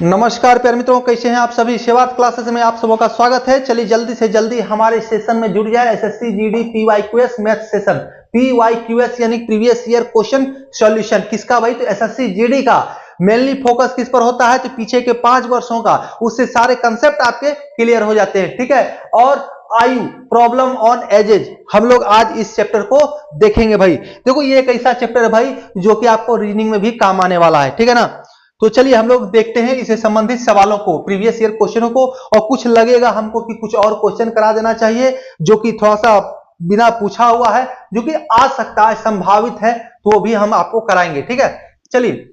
नमस्कार प्यारे मित्रों, कैसे हैं आप सभी। शिवार्थ क्लासेस में आप सबों का स्वागत है। चलिए जल्दी से जल्दी हमारे सेशन में जुड़ जाए। एसएससी जीडी पीवाईक्यूएस मैथ सेशन, पीवाईक्यूएस यानी प्रीवियस ईयर क्वेश्चन सॉल्यूशन। किसका भाई? तो एसएससी जीडी का। मेनली फोकस किस पर होता है? तो पीछे के 5 वर्षों का, उससे सारे कंसेप्ट आपके क्लियर हो जाते हैं। ठीक है। और आयु, प्रॉब्लम ऑन एजेज, हम लोग आज इस चैप्टर को देखेंगे भाई। देखो ये एक ऐसा चैप्टर है भाई जो कि आपको रीजनिंग में भी काम आने वाला है। ठीक है ना। तो चलिए हम लोग देखते हैं इससे संबंधित सवालों को, प्रीवियस ईयर क्वेश्चनों को। और कुछ लगेगा हमको कि कुछ और क्वेश्चन करा देना चाहिए जो कि थोड़ा सा बिना पूछा हुआ है, जो कि आ सकता है, संभावित है, तो वो भी हम आपको कराएंगे। ठीक है। चलिए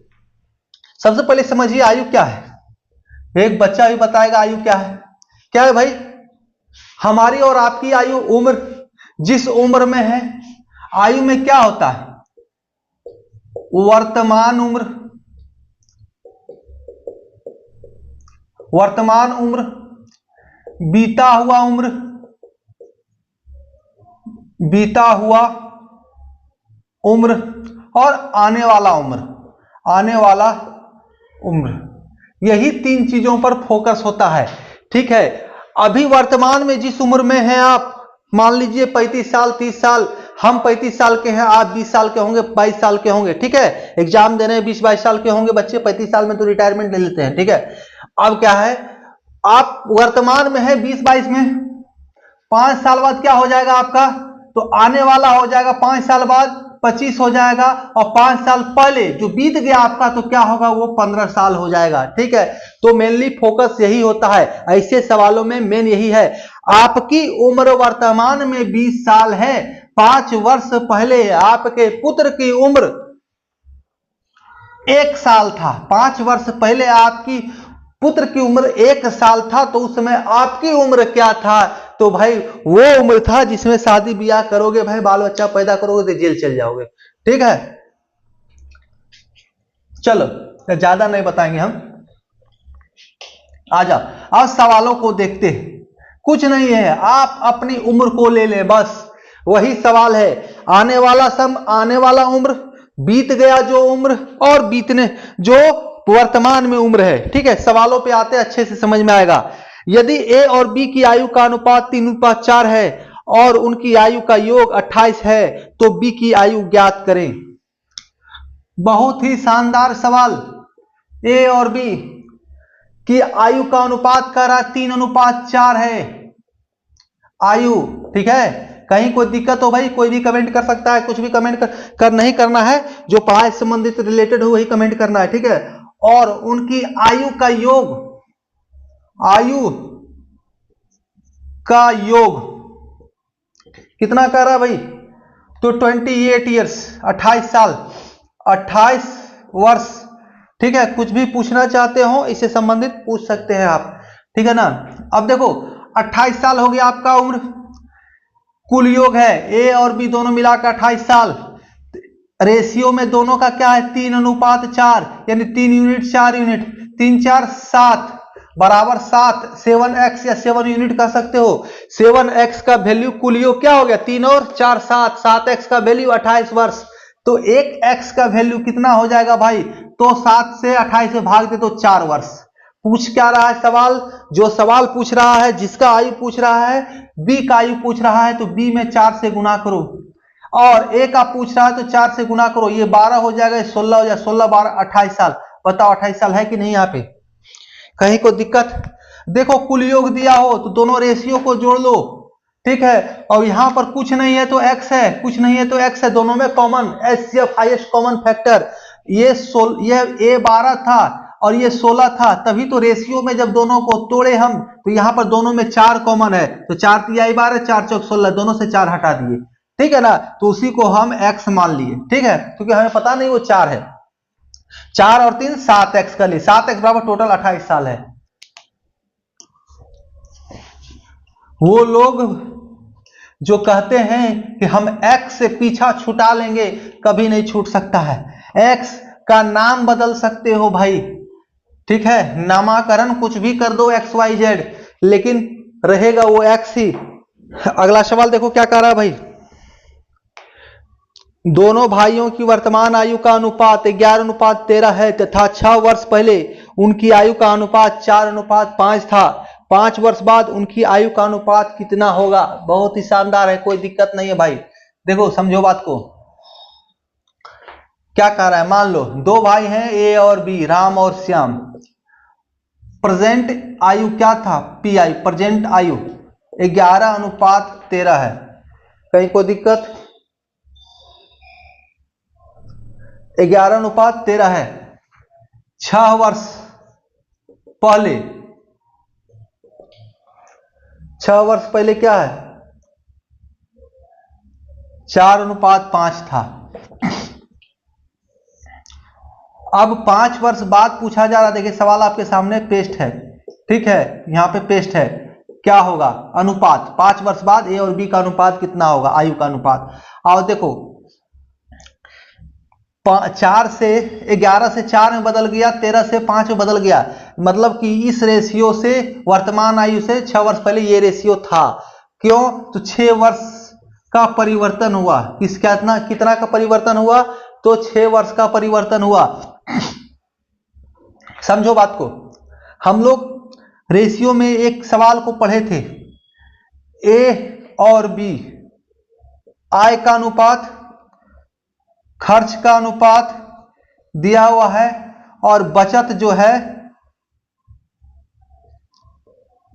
सबसे पहले समझिए आयु क्या है। एक बच्चा भी बताएगा आयु क्या है। क्या है भाई? हमारी और आपकी आयु, उम्र, जिस उम्र में है, आयु में क्या होता है? वर्तमान उम्र, वर्तमान उम्र, बीता हुआ उम्र, बीता हुआ उम्र, और आने वाला उम्र, आने वाला उम्र। यही 3 चीजों पर फोकस होता है। ठीक है। अभी वर्तमान में जिस उम्र में हैं आप, मान लीजिए 35 साल, 30 साल, हम 35 साल के हैं, आप 20 साल के होंगे, 22 साल के होंगे। ठीक है। एग्जाम देने 20-22 साल के होंगे बच्चे, 35 साल में तो रिटायरमेंट ले लेते हैं। ठीक है। अब क्या है, आप वर्तमान में है 20-22 में, 5 साल बाद क्या हो जाएगा आपका? तो आने वाला हो जाएगा 5 साल बाद 25 हो जाएगा, और 5 साल पहले जो बीत गया आपका तो क्या होगा? वो 15 साल हो जाएगा। ठीक है। तो मेनली फोकस यही होता है ऐसे सवालों में, मेन यही है। आपकी उम्र वर्तमान में 20 साल है, 5 वर्ष पहले आपके पुत्र की उम्र 1 साल था। 5 वर्ष पहले आपकी पुत्र की उम्र 1 साल था, तो उस समय आपकी उम्र क्या था? तो भाई वो उम्र था जिसमें शादी ब्याह करोगे भाई, बाल बच्चा पैदा करोगे तो जेल चल जाओगे। ठीक है। चलो ज्यादा नहीं बताएंगे हम, आ जाओ। अब सवालों को देखते हैं। कुछ नहीं है, आप अपनी उम्र को ले लें, बस वही सवाल है। आने वाला सम, आने वाला उम्र, बीत गया जो उम्र, और बीतने जो वर्तमान में उम्र है। ठीक है। सवालों पे आते अच्छे से समझ में आएगा। यदि ए और बी की आयु का अनुपात 3:4 है और उनकी आयु का योग 28 है, तो बी की आयु ज्ञात करें। बहुत ही शानदार सवाल। ए और बी की आयु का अनुपात कह रहा 3:4 है आयु। ठीक है। कहीं कोई दिक्कत हो भाई, कोई भी कमेंट कर सकता है, कुछ भी कमेंट कर नहीं करना है, जो पढ़ाई संबंधित रिलेटेड हो वही कमेंट करना है। ठीक है। और उनकी आयु का योग, आयु का योग कितना कर रहा है भाई? तो 28 ईयर्स, 28 साल, 28 वर्ष। ठीक है। कुछ भी पूछना चाहते हो इससे संबंधित पूछ सकते हैं आप। ठीक है ना। अब देखो 28 साल हो गया आपका उम्र, कुल योग है ए और बी दोनों मिलाकर 28 साल। रेशियो में दोनों का क्या है? 3:4, यानी 3 यूनिट 4 यूनिट, 3 4 7 बराबर 7। 7x या 7 यूनिट कह सकते हो। 7x का वैल्यू, कुल योग क्या हो गया? 3 और 4 7, 7x का वैल्यू 28 वर्ष। तो 1x का वैल्यू कितना हो जाएगा भाई? तो 7 से 28 से भाग दे तो 4 वर्ष। पूछ क्या रहा है सवाल? जो सवाल पूछ रहा है, जिसका आयु पूछ रहा है, बी का आयु पूछ रहा है, तो बी में 4 से गुना करो, और ए का पूछ रहा है तो 4 से गुना करो। ये 12 हो जाएगा, ये 16 हो जाएगा, 16 12 28 साल। बताओ 28 साल है कि नहीं? यहाँ पे कहीं को दिक्कत? देखो कुल योग दिया हो तो दोनों रेशियो को जोड़ लो। ठीक है। और यहां पर कुछ नहीं है तो x है, कुछ नहीं है तो x है, दोनों में common, HCF highest common factor. ये ए 12 था और ये 16 था, तभी तो रेशियो में जब दोनों को तोड़े हम तो यहां पर दोनों में 4 कॉमन है, तो 4 तिहाई 12, 4 चौक 16, दोनों से 4 हटा दिए। ठीक है ना। तो उसी को हम x मान लिए। ठीक है। क्योंकि हमें पता नहीं वो 4 है। 4 और 3 7x का लिए, 7x बराबर टोटल 28 साल है। वो लोग जो कहते हैं कि हम x से पीछा छुटा लेंगे, कभी नहीं छूट सकता है। x का नाम बदल सकते हो भाई। ठीक है। नामकरण कुछ भी कर दो XYZ, लेकिन रहेगा वो x ही। अगला सवाल देखो क्या कह रहा है भाई। दोनों भाइयों की वर्तमान आयु का अनुपात 11:13 है तथा 6 वर्ष पहले उनकी आयु का अनुपात 4:5 था। 5 वर्ष बाद उनकी आयु का अनुपात कितना होगा? बहुत ही शानदार है, कोई दिक्कत नहीं है भाई। देखो समझो बात को, क्या कह रहा है, मान लो दो भाई हैं ए और बी, राम और श्याम। प्रेजेंट आयु क्या था? पीआई, प्रेजेंट आयु 11:13 है। कहीं कोई दिक्कत? 11:13 है। 6 वर्ष पहले, 6 वर्ष पहले क्या है? 4:5 था। अब 5 वर्ष बाद पूछा जा रहा, देखिए सवाल आपके सामने पेस्ट है, ठीक है, यहां पे पेस्ट है। क्या होगा? अनुपात 5 वर्ष बाद ए और बी का अनुपात कितना होगा? आयु का अनुपात। और देखो 4 से 11 से 4 में बदल गया, 13 से 5 में बदल गया, मतलब कि इस रेशियो से वर्तमान आयु से 6 वर्ष पहले ये रेशियो था। क्यों? तो 6 वर्ष का परिवर्तन हुआ। कितना का परिवर्तन हुआ? तो 6 वर्ष का परिवर्तन हुआ। समझो बात को, हम लोग रेशियो में एक सवाल को पढ़े थे, ए और बी, आय का अनुपात, खर्च का अनुपात दिया हुआ है और बचत जो है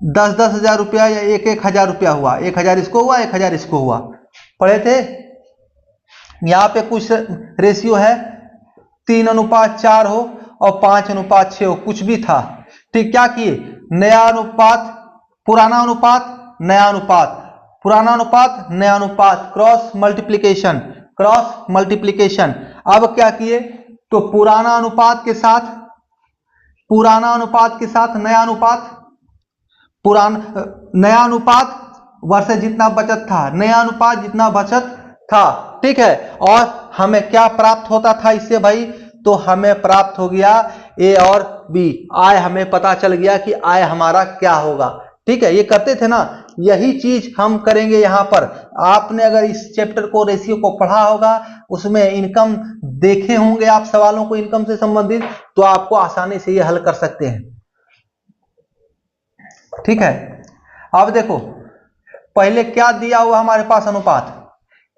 10-10 हजार रुपया या 1-1 हजार रुपया हुआ, 1,000 इसको हुआ, 1,000 इसको हुआ, पढ़े थे। यहां पे कुछ रेशियो है 3:4 हो और 5:6 हो, कुछ भी था, ठीक। क्या किए? नया अनुपात, पुराना अनुपात, नया अनुपात, पुराना अनुपात, नया अनुपात, क्रॉस मल्टीप्लिकेशन, क्रॉस मल्टीप्लिकेशन। अब क्या किए? तो पुराना अनुपात के साथ नया अनुपात, नया अनुपात वर्ष जितना बचत था, नया अनुपात जितना बचत था, ठीक है। और हमें क्या प्राप्त होता था इससे भाई? तो हमें प्राप्त हो गया ए और बी, आय हमें पता चल गया कि आय हमारा क्या होगा, ठीक है। ये करते थे ना, यही चीज हम करेंगे यहां पर। आपने अगर इस चैप्टर को, रेशियो को पढ़ा होगा, उसमें इनकम देखे होंगे आप, सवालों को इनकम से संबंधित, तो आपको आसानी से ये हल कर सकते हैं, ठीक है। अब देखो पहले क्या दिया हुआ हमारे पास अनुपात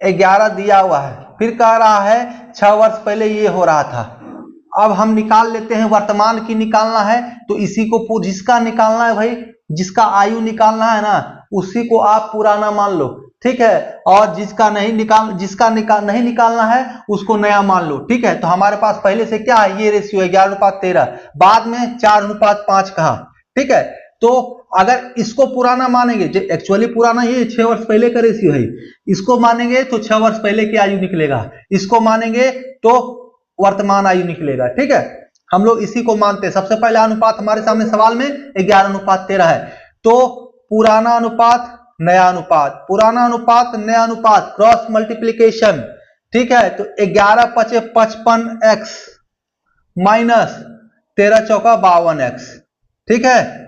11 दिया हुआ है, फिर कह रहा है 6 वर्ष पहले ये हो रहा था। अब हम निकाल लेते हैं, वर्तमान की निकालना है तो इसी को, जिसका निकालना है भाई, जिसका आयु निकालना है ना, उसी को आप पुराना मान लो, ठीक है। और जिसका नहीं निकालना है उसको नया मान लो, ठीक है। तो हमारे पास पहले से क्या है? ये रेशियो है 11:13, बाद में 4:5 कहा, ठीक है। तो अगर इसको पुराना मानेंगे, जो एक्चुअली पुराना ये 6 वर्ष पहले का रेशियो है, इसको मानेंगे तो 6 वर्ष पहले की आयु निकलेगा, इसको मानेंगे तो वर्तमान आयु निकलेगा, ठीक है। हम लोग इसी को मानते हैं। सबसे पहला अनुपात हमारे सामने सवाल में 11:13 है, तो पुराना अनुपात, नया अनुपात, पुराना अनुपात, नया अनुपात, क्रॉस मल्टीप्लीकेशन, ठीक है। तो 11×5 = 55x माइनस 13×4 = 52x, ठीक है,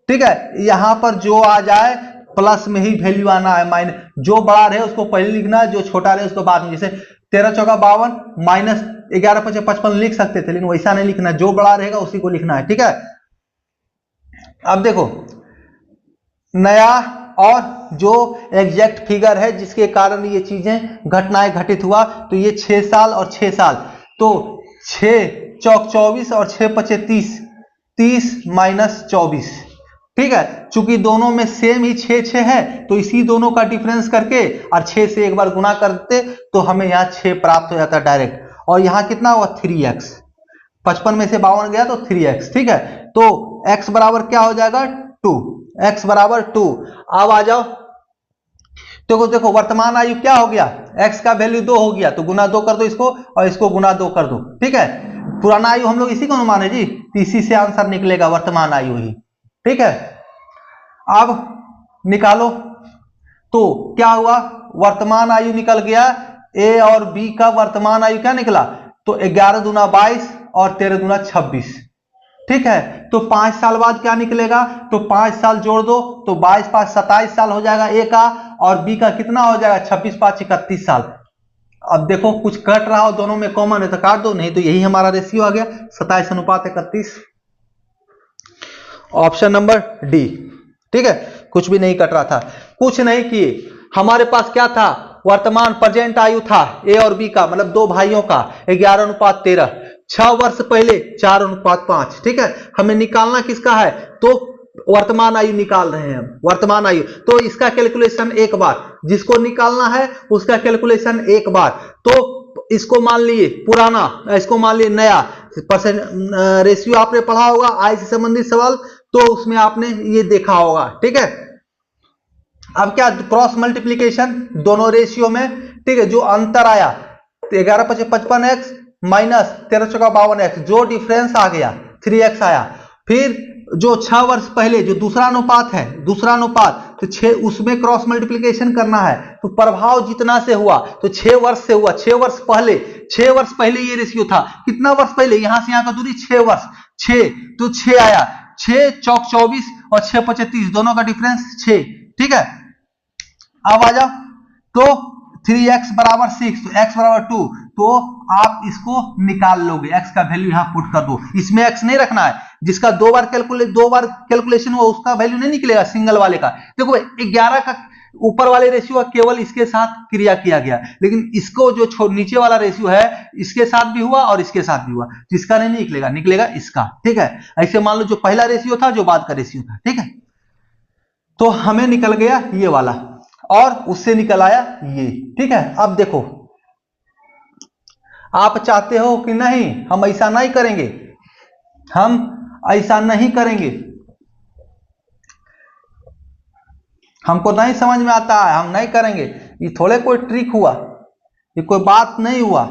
ठीक है। यहां पर जो आ जाए प्लस में ही वैल्यू आना है, माइनस, जो बड़ा रहे उसको पहले लिखना है, जो छोटा रहे उसको बाद में। जैसे 13×4 = 52 माइनस 11×5 = 55 लिख सकते थे, लेकिन वैसा नहीं लिखना, जो बड़ा रहेगा उसी को लिखना है, ठीक है। अब देखो नया और जो एग्जैक्ट फिगर है जिसके कारण ये चीजें, घटनाएं घटित हुआ, तो ये 6 साल और 6 साल, तो 6×4 = 24 और 6×5 = 30, 30 माइनस 24, ठीक है। चूंकि दोनों में सेम ही 6 है, तो इसी दोनों का डिफरेंस करके और 6 से एक बार गुना करते तो हमें यहाँ 6 प्राप्त हो जाता डायरेक्ट। और यहाँ कितना हुआ? 3x, 55 में से 52 गया तो 3x, ठीक है। तो x बराबर क्या हो जाएगा? 2, x बराबर 2। अब आ जाओ, तो देखो वर्तमान आयु क्या हो गया? x का वैल्यू 2 हो गया, तो गुना 2 कर दो इसको, और इसको गुना 2 कर दो, ठीक है। पुराना आयु हम लोग इसी को माने जी, इसी से आंसर निकलेगा, वर्तमान आयु ही, ठीक है। अब निकालो, तो क्या हुआ? वर्तमान आयु निकल गया, ए और बी का वर्तमान आयु क्या निकला? तो 11 दूना 22 और 13 दूना 26, ठीक है। तो 5 साल बाद क्या निकलेगा? तो 5 साल जोड़ दो, तो 22 × 5 = 27 साल हो जाएगा ए का, और बी का कितना हो जाएगा? 26×5 = 31 साल। अब देखो कुछ कट रहा हो दोनों में कॉमन है तो काट दो, नहीं तो यही हमारा रेशियो आ गया 27:31। Option number D. ठीक है, कुछ भी नहीं कट रहा था, कुछ नहीं किए। हमारे पास क्या था, वर्तमान प्रेजेंट आयु था ए और बी का, मतलब दो भाइयों का 11:13। 6 वर्ष पहले 4:5। ठीक है, हमें निकालना किसका है, तो वर्तमान आयु निकाल रहे हैं हम, वर्तमान आयु। तो इसका कैलकुलेशन एक बार, जिसको निकालना है उसका कैलकुलेशन एक बार। तो इसको मान लिए पुराना, इसको मान लिए नया। परसेंट रेशियो आपने पढ़ा होगा आय से संबंधित सवाल, तो उसमें आपने ये देखा होगा। ठीक है, अब क्या, क्रॉस मल्टीप्लीकेशन दोनों रेशियो में। ठीक है, जो अंतर आया 11×55x माइनस 13×52x, जो डिफरेंस आ गया 3x आया। फिर जो 6 वर्ष पहले जो दूसरा अनुपात है, दूसरा अनुपात तो 6, उसमें क्रॉस मल्टीप्लीकेशन करना है। तो प्रभाव जितना से हुआ तो 6 वर्ष से हुआ, 6 वर्ष पहले, 6 वर्ष पहले ये रेशियो था। कितना वर्ष पहले, यहां से यहां का दूरी 6 वर्ष, 6 तो 6 आया, 6 चौक 24 और 6 5 30, दोनों का डिफरेंस 6। ठीक है, अब आ जाओ, तो 3x बराबर 6, तो x बराबर 2, तो आप इसको निकाल लोगे, x का वैल्यू यहां पुट कर दो। इसमें x नहीं रखना है, जिसका दो बार कैलकुलेशन हुआ उसका वैल्यू नहीं निकलेगा, सिंगल वाले का। देखो 11 का ऊपर वाले रेशियो केवल इसके साथ क्रिया किया गया, लेकिन इसको जो नीचे वाला रेशियो है इसके साथ भी हुआ और इसके साथ भी हुआ, जिसका नहीं निकलेगा, निकलेगा इसका। ठीक है, ऐसे मान लो जो पहला रेशियो था जो बाद का रेशियो था। ठीक है, तो हमें निकल गया ये वाला और उससे निकल आया ये। ठीक है, अब देखो, आप चाहते हो कि नहीं हम ऐसा नहीं करेंगे, हम ऐसा नहीं करेंगे, हमको नहीं समझ में आता है, हम नहीं करेंगे, ये थोड़े कोई ट्रिक हुआ, ये कोई बात नहीं हुआ।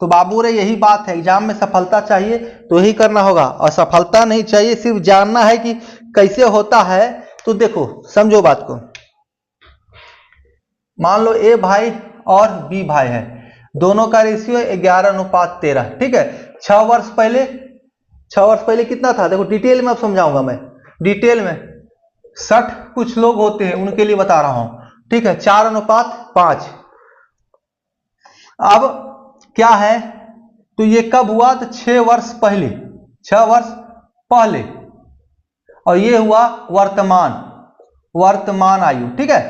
तो बाबू रे यही बात है, एग्जाम में सफलता चाहिए तो यही करना होगा, और सफलता नहीं चाहिए, सिर्फ जानना है कि कैसे होता है। तो देखो समझो बात को, मान लो ए भाई और बी भाई है, दोनों का रेशियो 11:13। ठीक है, 6 वर्ष पहले कितना था, देखो डिटेल में अब समझाऊंगा मैं, डिटेल में 60 कुछ लोग होते हैं उनके लिए बता रहा हूं। ठीक है, 4:5। अब क्या है, तो ये कब हुआ, तो 6 वर्ष पहले, 6 वर्ष पहले, और ये हुआ वर्तमान आयु। ठीक है,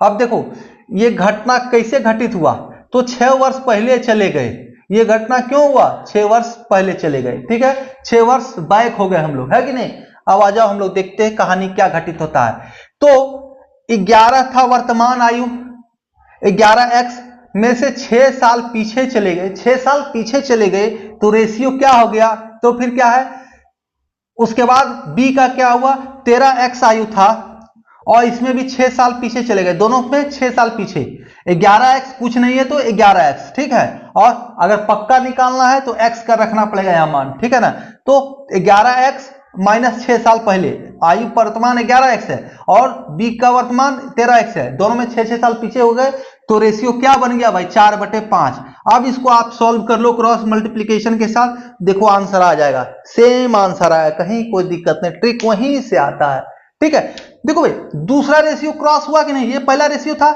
अब देखो ये घटना कैसे घटित हुआ, तो 6 वर्ष पहले चले गए, ये घटना क्यों हुआ, 6 वर्ष पहले चले गए। ठीक है, 6 वर्ष बैक हो गए हम लोग, है कि नहीं। अब आ जाओ हम लोग देखते हैं कहानी क्या घटित होता है। तो 11 था वर्तमान आयु, 11x में से 6 साल पीछे चले गए, 6 साल पीछे चले गए, तो रेशियो क्या हो गया, तो फिर क्या है, उसके बाद b का क्या हुआ, 13x आयु था और इसमें भी 6 साल पीछे चले गए, दोनों में 6 साल पीछे। 11x कुछ नहीं है तो 11x। ठीक है, और अगर पक्का निकालना है तो x का रखना पड़ेगा यहां मान। ठीक है ना, तो 11x माइनस 6 साल पहले, आयु वर्तमान 11x है और b का वर्तमान 13x है, दोनों में 6 साल पीछे हो गए, तो रेशियो क्या बन गया भाई, 4/5। अब इसको आप सॉल्व कर लो क्रॉस मल्टीप्लीकेशन के साथ, देखो आंसर आ जाएगा, सेम आंसर आया, कहीं कोई दिक्कत नहीं, ट्रिक वहीं से आता है। ठीक है, देखो भाई दूसरा रेशियो क्रॉस हुआ कि नहीं, ये पहला रेशियो था,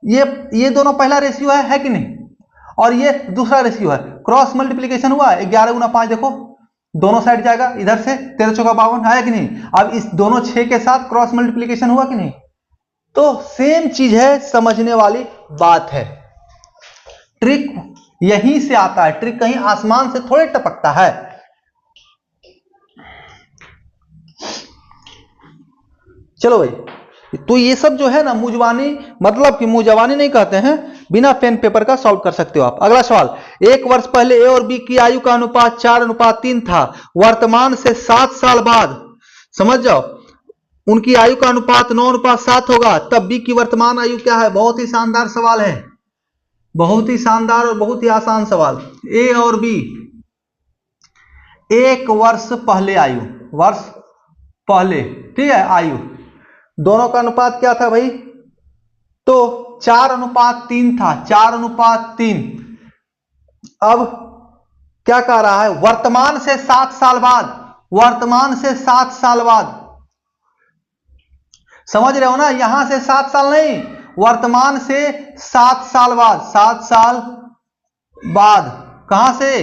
ये दोनों पहला रेशियो है कि नहीं, और ये दूसरा रेशियो है, क्रॉस मल्टीप्लीकेशन हुआ, 11×5 देखो दोनों साइड जाएगा, इधर से 13×52 आया कि नहीं। अब इस दोनों 6 के साथ क्रॉस मल्टीप्लीकेशन हुआ कि नहीं, तो सेम चीज है, समझने वाली बात है, ट्रिक यहीं से आता है, ट्रिक कहीं आसमान से थोड़े टपकता है। चलो भाई, तो ये सब जो है ना मुजवानी, मतलब कि मुजवानी नहीं कहते हैं, बिना पेन पेपर का सॉल्व कर सकते हो आप। अगला सवाल, 1 वर्ष पहले ए और बी की आयु का अनुपात 4:3 था, वर्तमान से 7 साल बाद, समझ जाओ, उनकी आयु का अनुपात 9:7 होगा, तब बी की वर्तमान आयु क्या है। बहुत ही शानदार सवाल है, बहुत ही शानदार और बहुत ही आसान सवाल। ए और बी 1 वर्ष पहले आयु, वर्ष पहले, ठीक है, आयु, दोनों का अनुपात क्या था भाई, तो 4:3 था, 4:3। अब क्या कह रहा है, वर्तमान से 7 साल बाद, वर्तमान से 7 साल बाद, समझ रहे हो ना, यहां से 7 साल नहीं, वर्तमान से 7 साल बाद, 7 साल बाद, कहां से,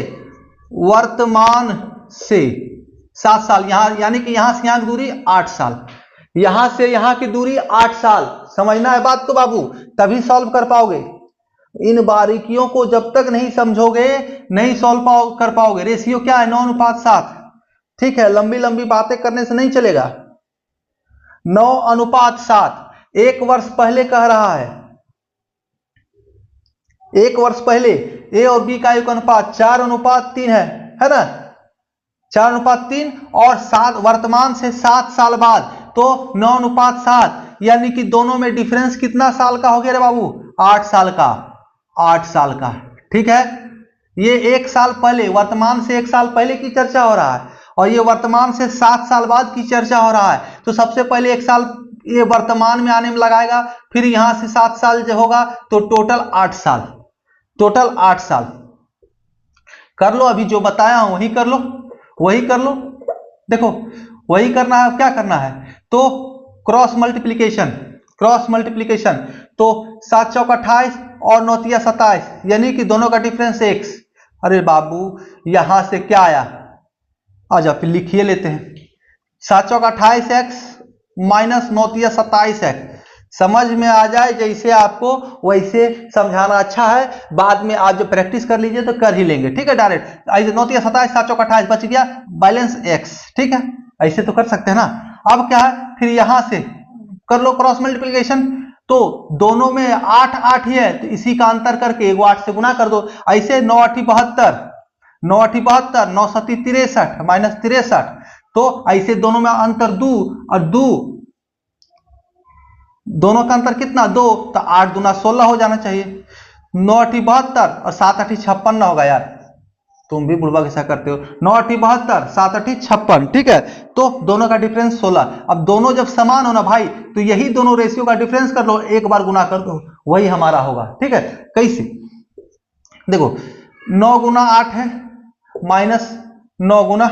वर्तमान से 7 साल, यहां यानी कि यहां से यहां की दूरी 8 साल, यहां से यहां की दूरी 8 साल। समझना है बात को बाबू, तभी सॉल्व कर पाओगे। इन बारीकियों को जब तक नहीं समझोगे नहीं सॉल्व कर पाओगे। रेशियो क्या है, 9:7। ठीक है, लंबी लंबी बातें करने से नहीं चलेगा। 9:7। 1 वर्ष पहले कह रहा है, 1 वर्ष पहले ए और बी का एक अनुपात 4:3 है ना, 4:3। और 7 वर्तमान से 7 साल बाद तो 9:7, यानी कि दोनों में डिफरेंस कितना साल का हो गया रे बाबू, 8 साल का, 8 साल का। ठीक है, ये 1 साल पहले, वर्तमान से 1 साल पहले की चर्चा हो रहा है और ये वर्तमान से 7 साल बाद की चर्चा हो रहा है। तो सबसे पहले 1 साल ये वर्तमान में आने में लगाएगा, फिर यहां से 7 साल जो होगा तो टोटल 8 साल, टोटल 8 साल। कर लो, अभी जो बताया हूं वही कर लो, वही कर लो। देखो वही करना है, क्या करना है, तो क्रॉस मल्टीप्लीकेशन, क्रॉस मल्टीप्लीकेशन। तो 7 चौक 28 और 9 तिया 27, यानी कि दोनों का डिफरेंस x। अरे बाबू यहां से क्या आया, आ जाओ फिर लिखिए लेते हैं। 7 चौक 28x माइनस 9 तिया 27x। समझ में आ जाए जैसे आपको वैसे समझाना अच्छा है, बाद में आप जब प्रैक्टिस कर लीजिए तो कर ही लेंगे। ठीक है, डायरेक्ट ऐसे 9 तिया 27, 7 चौक 28 बच गया, बैलेंस x। ठीक है, ऐसे तो कर सकते हैं ना। अब क्या है, फिर यहां से कर लो क्रॉस मल्टीप्लिकेशन। तो दोनों में 8 8 ही है, तो इसी का अंतर करके 1 8 से गुना कर दो। ऐसे 9 8 72, 9 8 72, 9 7 63 माइनस 63। तो ऐसे दोनों में अंतर 2 और 2, दोनों का अंतर कितना 2, तो 8 दूना 16 हो जाना चाहिए। 9 8 72 और 7 8 56 होगा यार, तुम भी बुढ़वा कैसा करते हो। 9 8 72, 7 8 56। ठीक है, तो दोनों का डिफरेंस 16। अब दोनों जब समान हो ना भाई, तो यही दोनों रेशियो का डिफरेंस कर लो, एक बार गुना कर दो, वही हमारा होगा। ठीक है, कैसे, देखो 9 गुना 8 है माइनस 9 गुना,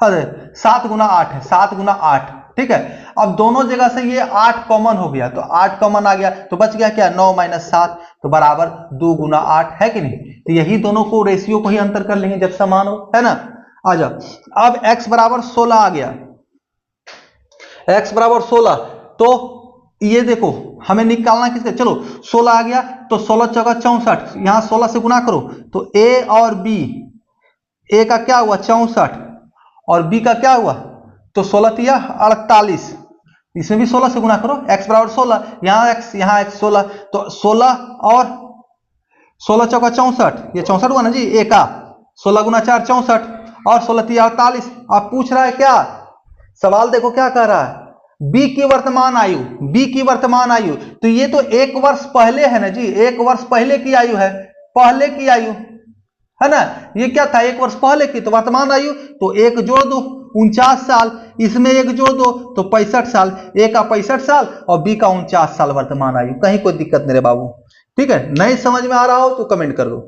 अरे 7 गुना 8 है, 7 गुना 8। ठीक है, अब दोनों जगह से ये 8 कॉमन हो गया, तो 8 कॉमन आ गया, तो बच गया क्या, 9 माइनस 7, तो बराबर 2 गुना 8 है कि नहीं। तो यही दोनों को रेशियो को ही अंतर कर लेंगे जब समान हो, है ना। आ जाओ, अब x बराबर 16 आ गया, x बराबर 16। तो ये देखो हमें निकालना किसका, चलो 16 आ गया, तो 16 चौका 64, यहां 16 से गुना करो, तो a और b, a का क्या हुआ 64 और b का क्या हुआ, तो 16 तिया 48, इसमें भी 16 से गुना करो, x बराबर 16, यहाँ x 16, तो 16 और 16 चौका 64, ये 64 हुआ ना जी, a का 16 गुना 4 64 और 16 तिया 48। आप पूछ रहा है क्या, सवाल देखो क्या कह रहा है, b की वर्तमान आयु, b की वर्तमान आयु, तो ये तो 1 वर्ष पहले है ना जी, 1 वर्ष पहले की आयु है, पहले की आयु है ना। ये क्या था, 1 वर्ष पहले की, तो वर्तमान आयु, तो 1 जोड़ दो 49 साल, इसमें 1 जोड़ दो तो 65 साल, a का 65 साल और b का 49 साल वर्तमान आयु। कहीं कोई दिक्कत नहीं रे बाबू। ठीक है, नहीं समझ में आ रहा हो तो कमेंट कर दो।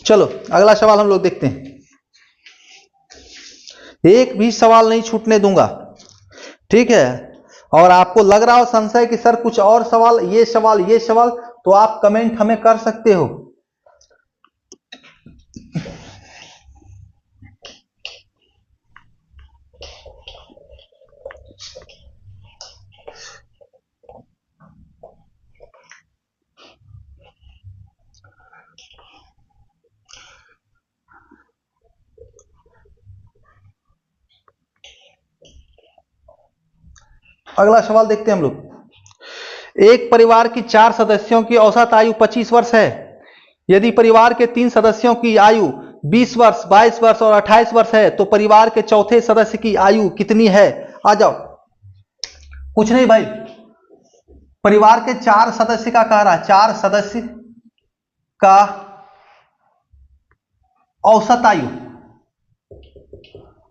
चलो अगला सवाल हम लोग देखते हैं, एक भी सवाल नहीं छूटने दूंगा। ठीक है, और आपको लग रहा हो संशय कि सर कुछ और सवाल, ये सवाल ये सवाल, तो आप कमेंट हमें कर सकते हो। अगला सवाल देखते हैं हम लोग। एक परिवार की 4 सदस्यों की औसत आयु 25 वर्ष है। यदि परिवार के 3 सदस्यों की आयु 20 वर्ष, 22 वर्ष और 28 वर्ष है, तो परिवार के चौथे सदस्य की आयु कितनी है। आ जाओ, कुछ नहीं भाई, परिवार के 4 सदस्य का कह रहा है, 4 सदस्य का औसत आयु,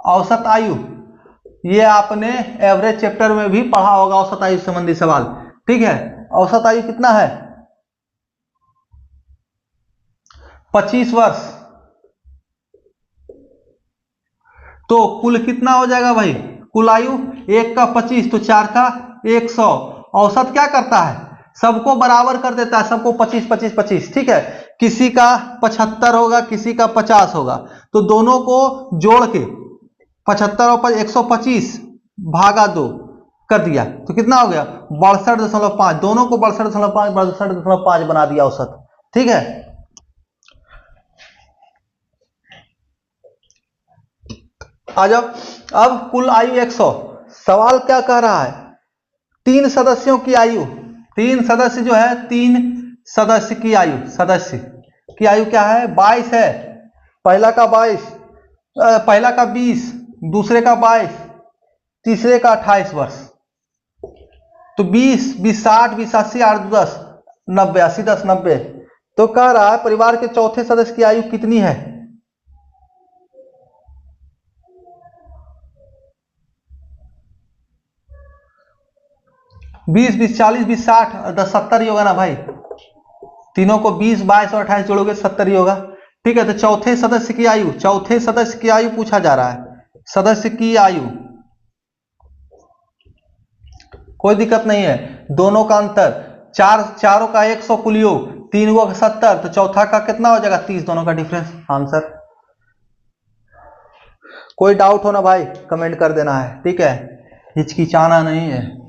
औसत आयु, ये आपने एवरेज चैप्टर में भी पढ़ा होगा, औसत आयु संबंधी सवाल। ठीक है, औसत आयु कितना है 25 वर्ष, तो कुल कितना हो जाएगा भाई, कुल आयु 1 का 25 तो 4 का 100। औसत क्या करता है, सबको बराबर कर देता है, सबको 25 25 25। ठीक है, किसी का 75 होगा, किसी का 50 होगा, तो दोनों को जोड़ के 75 और 125 भागा 2 कर दिया तो कितना हो गया 62.5। दोनों को 62.5 बना दिया औसत। ठीक है, आ जाओ। अब कुल आयु 100। सवाल क्या कह रहा है, 3 सदस्यों की आयु, 3 सदस्य जो है 3 सदस्य की आयु, सदस्य की आयु क्या है 22 है। पहला का 22, पहला का 20, दूसरे का 22, तीसरे का 28 वर्ष। तो 20 20 60 20 80 8 10 90 80 10 90। तो कह रहा है परिवार के चौथे सदस्य की आयु कितनी है। 20 20 40 20 60 10 70 ही होगा ना भाई। तीनों को 20 22 और 28 जोड़ोगे 70 ही होगा। ठीक है, तो चौथे सदस्य की आयु, चौथे सदस्य की आयु पूछा जा रहा है। सदस्य की आयु कोई दिक्कत नहीं है, दोनों का अंतर चारों का 100 कुल योग, 3 को 70, तो चौथा का कितना हो जाएगा 30, दोनों का डिफरेंस आंसर। कोई डाउट हो ना भाई कमेंट कर देना है, ठीक है, हिचकिचाना नहीं है।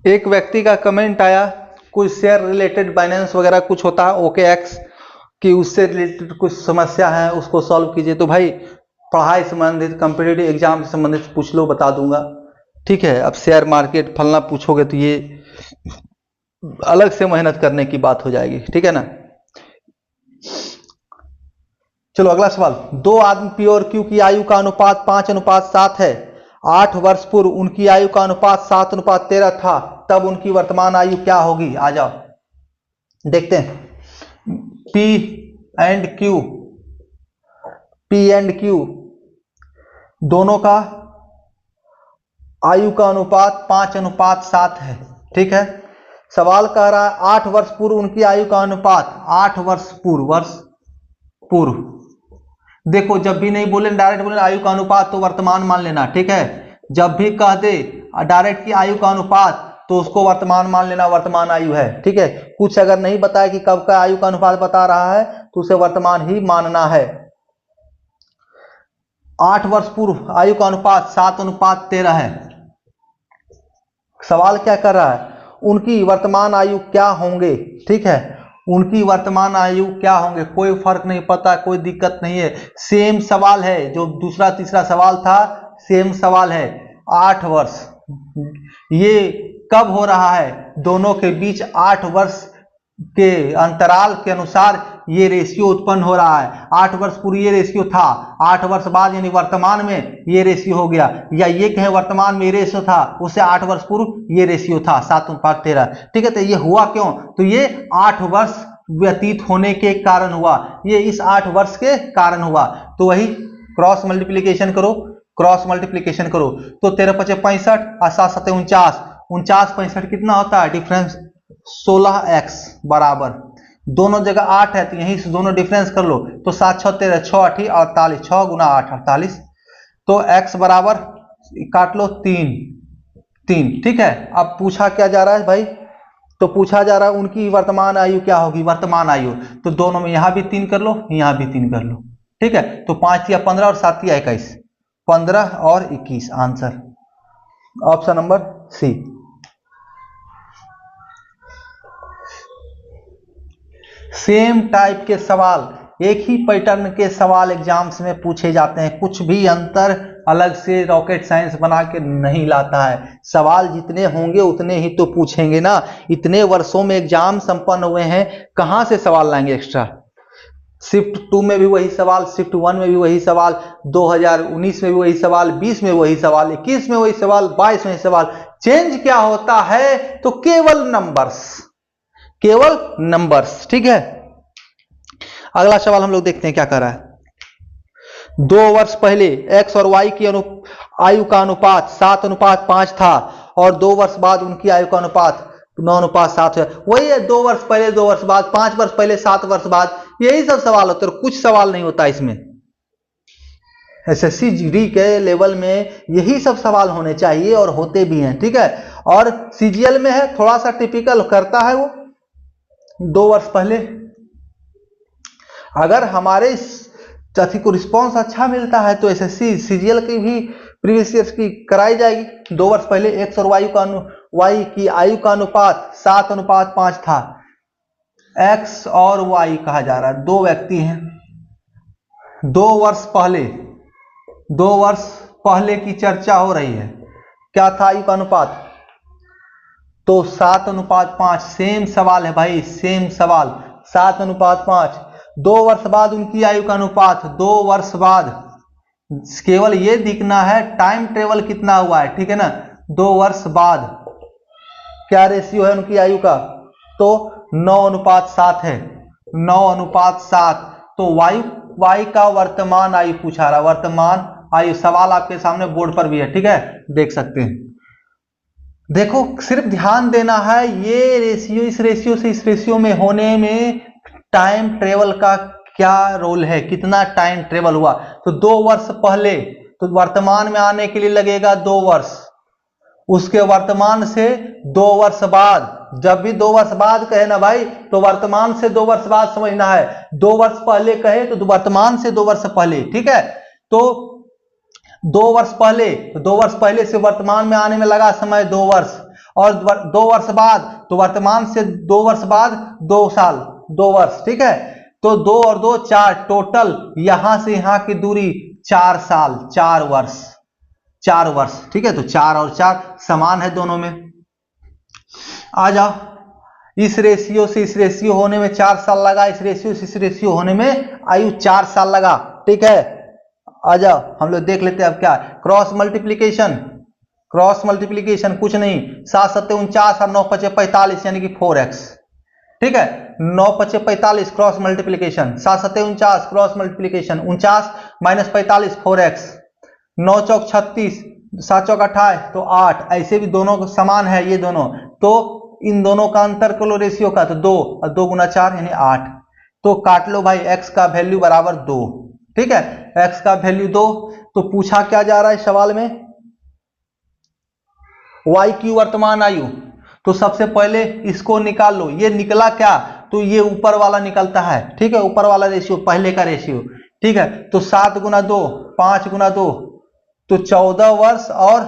एक व्यक्ति का कमेंट आया, कुछ शेयर रिलेटेड बाइनेंस वगैरह कुछ होता है OKX कि उससे रिलेटेड कुछ समस्या है उसको सॉल्व कीजिए। तो भाई पढ़ाई संबंधित कॉम्पिटिटिव एग्जाम से संबंधित पूछ लो, बता दूंगा। ठीक है, अब शेयर मार्केट फलना पूछोगे तो ये अलग से मेहनत करने की बात हो जाएगी। ठीक है ना, चलो अगला सवाल। 2 आदमी P और Q की आयु का अनुपात 5:7 है। 8 वर्ष पूर्व उनकी आयु का अनुपात 7:13 था, तब उनकी वर्तमान आयु क्या होगी। आ जाओ देखते हैं। P एंड Q दोनों का आयु का अनुपात 5:7 है। ठीक है, सवाल कह रहा है 8 वर्ष पूर्व उनकी आयु का अनुपात, 8 वर्ष पूर्व। देखो जब भी नहीं बोले डायरेक्ट बोले आयु का अनुपात तो वर्तमान मान लेना। ठीक है, जब भी कह दे डायरेक्ट की आयु का अनुपात तो उसको वर्तमान मान लेना, वर्तमान आयु है। ठीक है, कुछ अगर नहीं बताया कि कब का आयु का अनुपात बता रहा है तो उसे वर्तमान ही मानना है। 8 वर्ष पूर्व आयु का अनुपात 7:13 है। सवाल क्या कर रहा है, उनकी वर्तमान आयु क्या होंगे। ठीक है, उनकी वर्तमान आयु क्या होंगे, कोई फर्क नहीं पता, कोई दिक्कत नहीं है, सेम सवाल है जो दूसरा तीसरा सवाल था, सेम सवाल है। 8 वर्ष ये कब हो रहा है, दोनों के बीच 8 वर्ष के अंतराल के अनुसार ये रेशियो उत्पन्न हो रहा है। 8 वर्ष पूर्व ये रेशियो था, 8 वर्ष बाद यानी वर्तमान में ये रेशियो हो गया, या ये कहें वर्तमान में ये रेशियो था, उससे 8 वर्ष पूर्व ये रेशियो था 7:13। ठीक है, तो ये हुआ क्यों, तो ये 8 वर्ष व्यतीत होने के कारण हुआ, ये इस 8 वर्ष के कारण हुआ। तो वही क्रॉस मल्टीप्लीकेशन करो, तो 13 × 5 = 65 और 7 × 7 = 49, 49 65 कितना होता है डिफरेंस 16x बराबर, दोनों जगह 8 है तो यहीं से दोनों डिफरेंस कर लो, तो 7 6 13 6 8 48, 6 × 8 48, तो x बराबर काट लो 3। ठीक है, अब पूछा क्या जा रहा है भाई, तो पूछा जा रहा है उनकी वर्तमान आयु क्या होगी, वर्तमान आयु, तो दोनों में यहां भी 3 कर लो, यहां भी 3 कर लो। ठीक है, तो 5 या 15 और 7 या 21, 15 और 21 answer option number C. Same type के सवाल, एक ही पैटर्न के सवाल एग्जाम्स में पूछे जाते हैं, कुछ भी अंतर अलग से रॉकेट साइंस बना के नहीं लाता है। सवाल जितने होंगे उतने ही तो पूछेंगे ना, इतने वर्षों में एग्जाम संपन्न हुए हैं, कहां से सवाल लाएंगे एक्स्ट्रा। शिफ्ट 2 में भी वही सवाल, शिफ्ट 1 में भी वही सवाल, 2019 में भी वही सवाल, 20 में वही सवाल, 21 में वही सवाल, 22 में सवाल। चेंज क्या होता है, तो केवल नंबर्स। ठीक है, अगला सवाल हम लोग देखते हैं क्या कर रहा है। 2 वर्ष पहले x और y की आयु का अनुपात 7:5 था और 2 वर्ष बाद उनकी आयु का अनुपात 9:7 है। वही है, 2 वर्ष पहले, 2 वर्ष बाद, 5 वर्ष पहले, 7 वर्ष बाद, यही सब सवाल होते हैं, कुछ सवाल नहीं होता इसमें। एसएससी जीडी के लेवल में यही सब सवाल होने चाहिए और होते भी हैं, ठीक है। और सीजीएल में है, थोड़ा सा टिपिकल करता है वो 2 वर्ष पहले। अगर हमारे इस साथी को रिस्पॉन्स अच्छा मिलता है तो एसएससी सीजीएल की भी प्रीवियस ईयर्स की कराई जाएगी। 2 वर्ष पहले एक्स और वाई की आयु का अनुपात 7:5 था। एक्स और वाई कहा जा रहा है, 2 व्यक्ति हैं। 2 वर्ष पहले की चर्चा हो रही है, क्या था आयु का अनुपात? तो 7:5। सेम सवाल है भाई, सेम सवाल, 7:5। 2 वर्ष बाद उनकी आयु का अनुपात, 2 वर्ष बाद केवल ये दिखना है टाइम ट्रेवल कितना हुआ है, ठीक है ना। 2 वर्ष बाद क्या रेशियो है उनकी आयु का? तो 9:7 है, 9:7। तो वाई का वर्तमान आयु पूछा रहा, वर्तमान आयु। सवाल आपके सामने बोर्ड पर भी है, ठीक है, देख सकते हैं। देखो सिर्फ ध्यान देना है, ये रेशियो इस रेशियो से इस रेशियो में होने में टाइम ट्रेवल का क्या रोल है, कितना टाइम ट्रेवल हुआ। तो 2 वर्ष पहले, तो वर्तमान में आने के लिए लगेगा 2 वर्ष, उसके वर्तमान से 2 वर्ष बाद। जब भी 2 वर्ष बाद कहे ना भाई, तो वर्तमान से 2 वर्ष बाद समझना है। 2 वर्ष पहले कहे तो वर्तमान से 2 वर्ष पहले, ठीक है। तो 2 वर्ष पहले, तो 2 वर्ष पहले से वर्तमान में आने में लगा समय 2 वर्ष, और 2 वर्ष बाद, तो वर्तमान से 2 वर्ष बाद 2 साल, 2 वर्ष, ठीक है। तो 2 और 2 4, टोटल यहां से यहां की दूरी 4 साल, 4 वर्ष, 4 वर्ष, ठीक है। तो 4 और 4 समान है दोनों में। आ जाओ, इस रेशियो से इस रेशियो होने में 4 साल लगा, इस रेशियो से इस रेशियो होने में आयु 4 साल लगा, ठीक है। आ जाओ हम लोग देख लेते हैं अब क्या क्रॉस मल्टीप्लीकेशन। क्रॉस मल्टीप्लीकेशन कुछ नहीं, 7 7 49 और 9 5 45 यानी कि 4x, ठीक है। 9 5 45 cross multiplication, 7 7 49 cross multiplication, 49 - 45 4x, 9 चौक 36, 7 चौक 28, तो 8। ऐसे भी दोनों समान है ये दोनों, तो इन दोनों का अंतर कर लो रेशियो का, तो 2 और 2 × 4 यानी 8। तो काट लो भाई, x का वैल्यू बराबर 2, ठीक है। x का वैल्यू 2। तो पूछा क्या जा रहा है सवाल में, y की वर्तमान आयु। तो सबसे पहले इसको निकाल लो, ये निकला क्या, तो ये ऊपर वाला निकलता है, ठीक है, ऊपर वाला रेशियो, पहले का रेशियो, ठीक है। तो 7 × 2, 5 × 2, तो 14 वर्ष और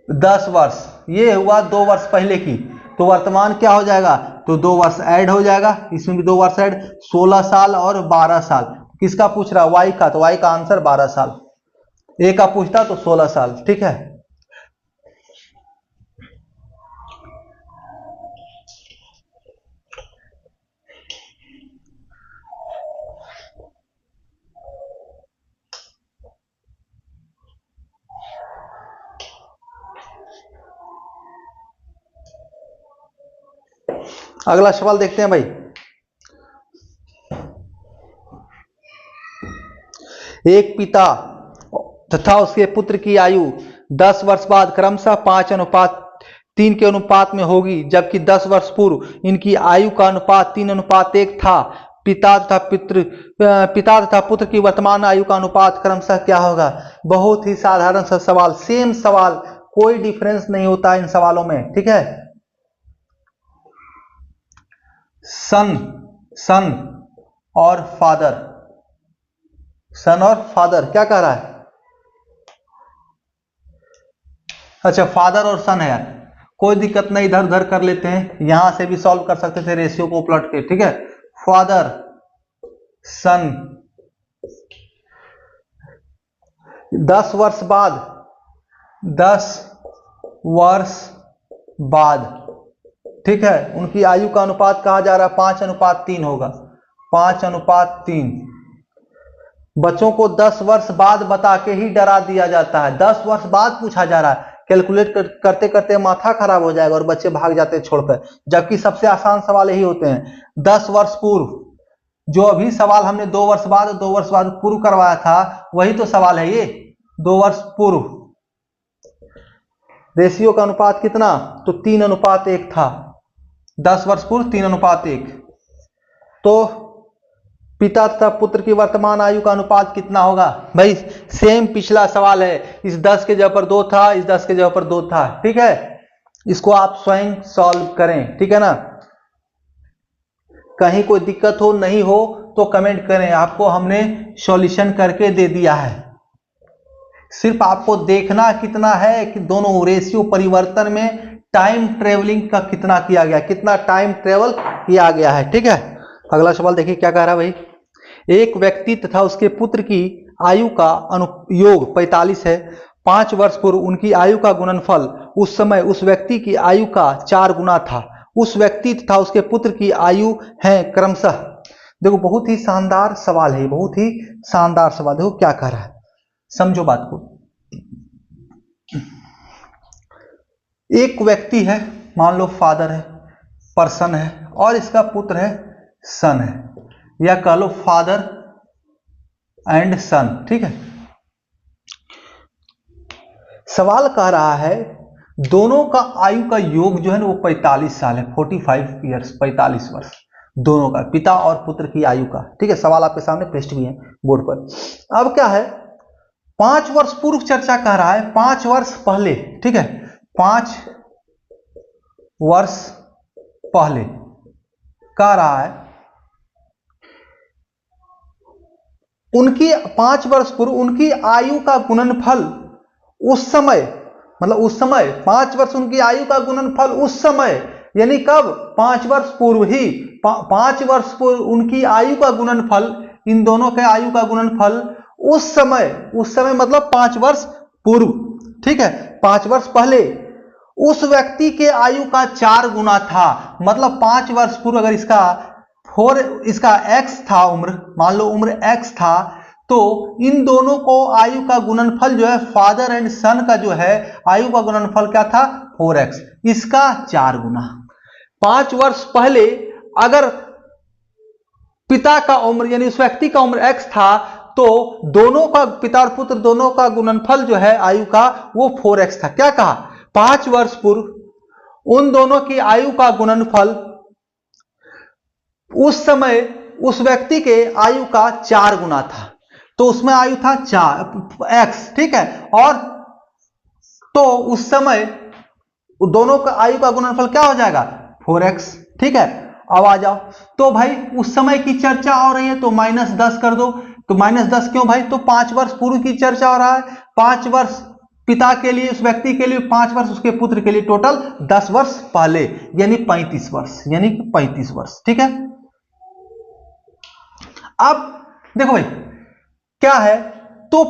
10 वर्ष, ये हुआ 2 वर्ष पहले की। तो वर्तमान क्या हो जाएगा, तो 2 वर्ष ऐड हो जाएगा, इसमें भी 2 वर्ष ऐड, 16 साल और 12 साल। किसका पूछ रहा है, वाई का, तो वाई का आंसर 12 साल। ए का पूछता तो 16 साल, ठीक है। अगला सवाल देखते हैं भाई। एक पिता तथा उसके पुत्र की आयु 10 वर्ष बाद क्रमशः 5:3 के अनुपात में होगी, जबकि 10 वर्ष पूर्व इनकी आयु का अनुपात 3:1 था। पिता तथा पुत्र की वर्तमान आयु का अनुपात क्रमशः क्या होगा। बहुत ही साधारण सा सवाल, सेम सवाल, कोई डिफरेंस नहीं होता इन सवालों में, ठीक है। सन और फादर, सन और फादर क्या कह रहा है, अच्छा फादर और सन है, कोई दिक्कत नहीं, इधर उधर कर लेते हैं, यहां से भी सॉल्व कर सकते थे रेशियो को पलट के, ठीक है। फादर सन 10 वर्ष बाद, 10 वर्ष बाद, ठीक है, उनकी आयु का अनुपात कहा जा रहा है 5:3 होगा, 5:3। बच्चों को 10 वर्ष बाद बता के ही डरा दिया जाता है, 10 वर्ष बाद पूछा जा रहा है, कैलकुलेट करते करते माथा खराब हो जाएगा और बच्चे भाग जाते हैं छोड़कर, जबकि सबसे आसान सवाल यही होते हैं। 10 वर्ष पूर्व, जो अभी सवाल हमने 2 वर्ष बाद 2 वर्ष बाद पूर्व करवाया था, वही तो सवाल है ये, 2 वर्ष पूर्व। रेशियो का अनुपात कितना, तो 3:1 था। 10 वर्ष पूर्व 3:1। तो पिता तथा पुत्र की वर्तमान आयु का अनुपात कितना होगा भाई? सेम पिछला सवाल है, इस 10 के जगह पर 2 था, इस 10 के जगह पर 2 था। ठीक है, इसको आप स्वयं सॉल्व करें, ठीक है ना। कहीं कोई दिक्कत हो नहीं हो तो कमेंट करें, आपको हमने सॉल्यूशन करके दे दिया है। सिर्फ आपको देखना कितना है कि दोनों रेशियो परिवर्तन में टाइम ट्रेवलिंग का कितना किया गया, कितना टाइम ट्रेवल किया गया है। ठीक है, अगला सवाल देखिए क्या कह रहा है भाई। एक व्यक्ति तथा उसके पुत्र की आयु का अनुयोग 45 है। 5 वर्ष पूर्व उनकी आयु का गुणनफल उस समय उस व्यक्ति की आयु का 4 गुना था। उस व्यक्ति तथा उसके पुत्र की आयु है क्रमशः। देखो बहुत ही शानदार सवाल है, बहुत ही शानदार सवाल। देखो क्या कह रहा है, समझो बात को। एक व्यक्ति है, मान लो फादर है, पर्सन है, और इसका पुत्र है, सन है, या कह लो फादर एंड सन। ठीक है, सवाल कह रहा है दोनों का आयु का योग जो है ना वो 45 साल है, 45 ईयर्स, 45 वर्ष दोनों का, पिता और पुत्र की आयु का। ठीक है, सवाल आपके सामने पेस्ट भी है बोर्ड पर। अब क्या है, 5 वर्ष पूर्व चर्चा कर रहा है, 5 वर्ष पहले। ठीक है, 5 वर्ष पहले कह रहा है उनकी 5 वर्ष पूर्व उनकी आयु का गुणनफल उस समय, मतलब उस समय 5 वर्ष उनकी आयु का गुणनफल उस समय, यानी कब, 5 वर्ष पूर्व ही, 5 वर्ष पूर्व उनकी आयु का गुणनफल, इन दोनों के आयु का गुणनफल उस समय मतलब 5 वर्ष पूर्व। ठीक है, 5 वर्ष पहले उस व्यक्ति के आयु का 4 गुना था। मतलब 5 वर्ष पूर्व अगर इसका x था उम्र, मान लो उम्र x था, तो इन दोनों को आयु का गुणनफल जो है, फादर एंड सन का जो है आयु का गुणनफल क्या था, 4x, इसका 4 गुना। 5 वर्ष पहले अगर पिता का उम्र यानी उस व्यक्ति का उम्र x था, तो दोनों का, पिता और पुत्र दोनों का गुणनफल जो है आयु का वो 4x था। क्या कहा, 5 वर्ष पूर्व उन दोनों की आयु का गुणनफल उस समय उस व्यक्ति के आयु का 4 गुना था, तो उसमें आयु था 4x। ठीक है, और तो उस समय दोनों का आयु का गुणनफल क्या हो जाएगा, 4x। ठीक है, अब आ जाओ, तो भाई उस समय की चर्चा हो रही है तो -10 कर दो। तो -10 क्यों भाई, तो 5 वर्ष पूर्व की चर्चा हो रहा है, 5 वर्ष पिता के लिए, उस व्यक्ति के लिए, 5 वर्ष उसके पुत्र के लिए, टोटल 10 वर्ष पहले, यानी 35 वर्ष, यानी कि 35 वर्ष। ठीक है, अब देखो भाई क्या है, तो